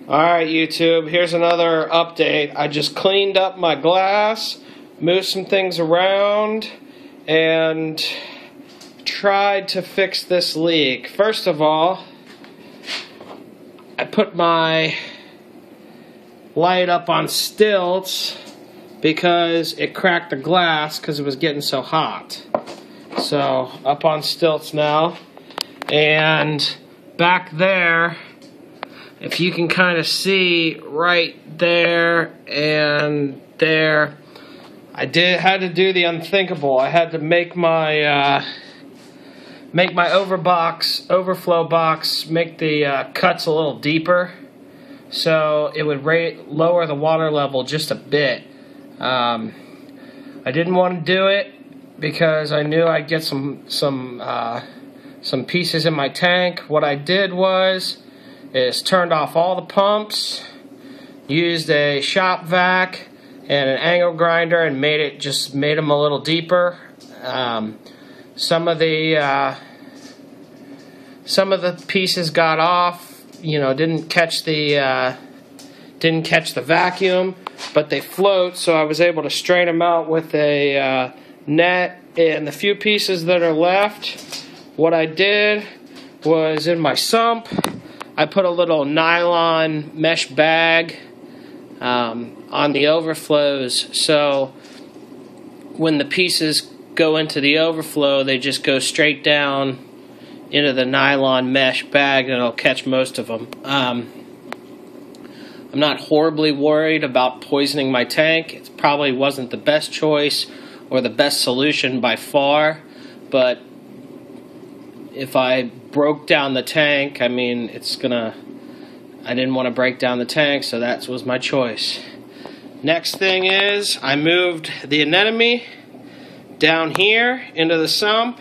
Alright YouTube, here's another update. I just cleaned up my glass, moved some things around, and tried to fix this leak. First of all, I put my light up on stilts because it cracked the glass because it was getting so hot. So, up on stilts now. And back there, if you can kind of see right there and there, I had to do the unthinkable. I had to make my overflow box, make the cuts a little deeper, so it would lower the water level just a bit. I didn't want to do it because I knew I'd get some pieces in my tank. What I did is turned off all the pumps, used a shop vac and an angle grinder, and made them a little deeper. Some of the pieces got off, didn't catch the vacuum, but they float, so I was able to straighten them out with a net. And the few pieces that are left, what I did was, in my sump, I put a little nylon mesh bag on the overflows, so when the pieces go into the overflow, they just go straight down into the nylon mesh bag, and it'll catch most of them. I'm not horribly worried about poisoning my tank. It probably wasn't the best choice or the best solution by far, but if I broke down the tank, I didn't want to break down the tank, so that was my choice. Next thing is, I moved the anemone down here into the sump.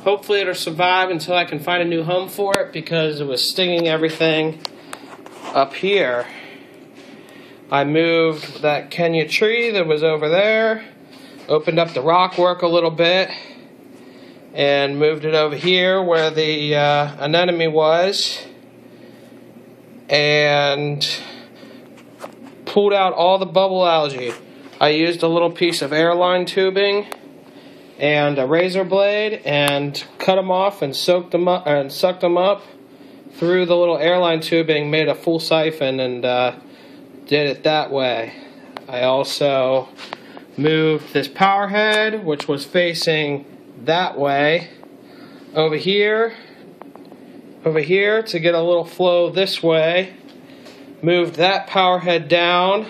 Hopefully it'll survive until I can find a new home for it, because it was stinging everything up here. I moved that Kenya tree that was over there, opened up the rock work a little bit, and moved it over here where the anemone was, and pulled out all the bubble algae. I used a little piece of airline tubing and a razor blade and cut them off and soaked them up and sucked them up through the little airline tubing, made a full siphon, and did it that way. I also moved this power head, which was facing that way, over here to get a little flow this way. Moved that power head down,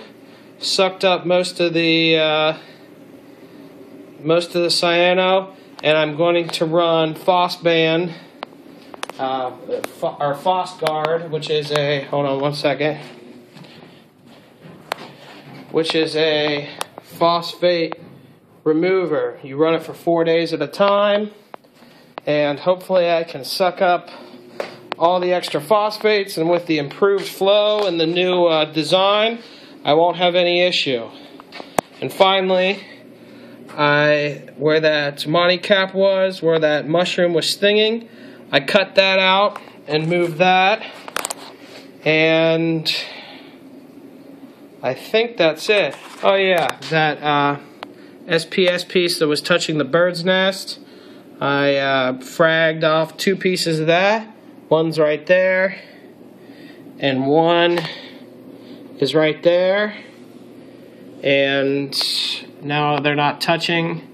sucked up most of the cyano, and I'm going to run Phosban, or Phosguard, which is a, hold on one second, which is a phosphate remover. You run it for 4 days at a time, and hopefully I can suck up all the extra phosphates, and with the improved flow and the new design, I won't have any issue. And finally, where that Monty cap was, where that mushroom was stinging, I cut that out and moved that, and I think that's it. Oh yeah, that SPS piece that was touching the bird's nest, I fragged off 2 pieces of that. One's right there, and one is right there, and now they're not touching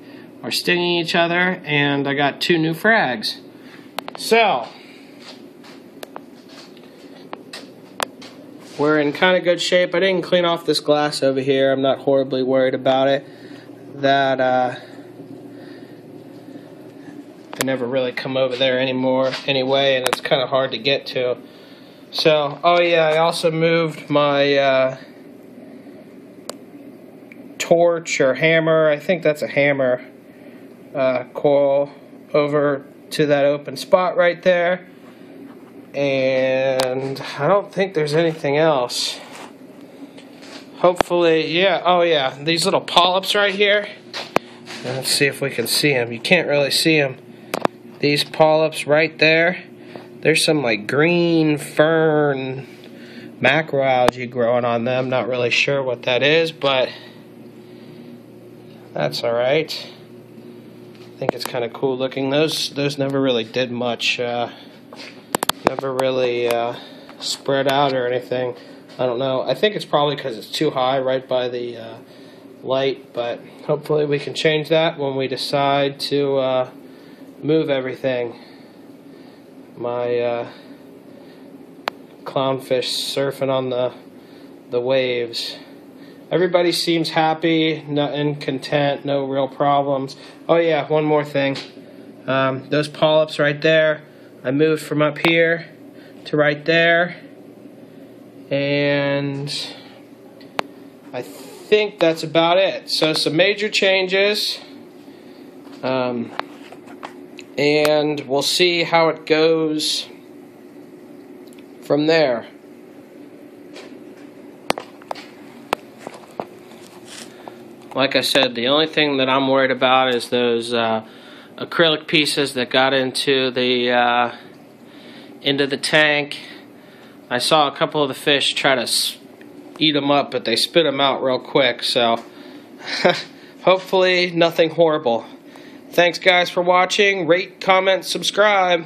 or stinging each other, and I got 2 new frags. So, we're in kind of good shape. I didn't clean off this glass over here. I'm not horribly worried about it. That I never really come over there anyway, and it's kind of hard to get to. So, oh yeah, I also moved my torch or hammer, I think that's a hammer, coil over to that open spot right there. And I don't think there's anything else. Hopefully, yeah, oh yeah, these little polyps right here. Let's see if we can see them. You can't really see them. These polyps right there, there's some like green fern macroalgae growing on them. Not really sure what that is, but that's alright. I think it's kind of cool looking. Those never really did much. Never really spread out or anything. I don't know. I think it's probably because it's too high right by the light, but hopefully we can change that when we decide to move everything. My clownfish surfing on the waves. Everybody seems happy and content, no real problems. Oh yeah, one more thing. Those polyps right there, I moved from up here to right there. And I think that's about it. So some major changes. And we'll see how it goes from there. Like I said, the only thing that I'm worried about is those acrylic pieces that got into the tank. I saw a couple of the fish try to eat them up, but they spit them out real quick, so hopefully nothing horrible. Thanks guys for watching. Rate, comment, subscribe.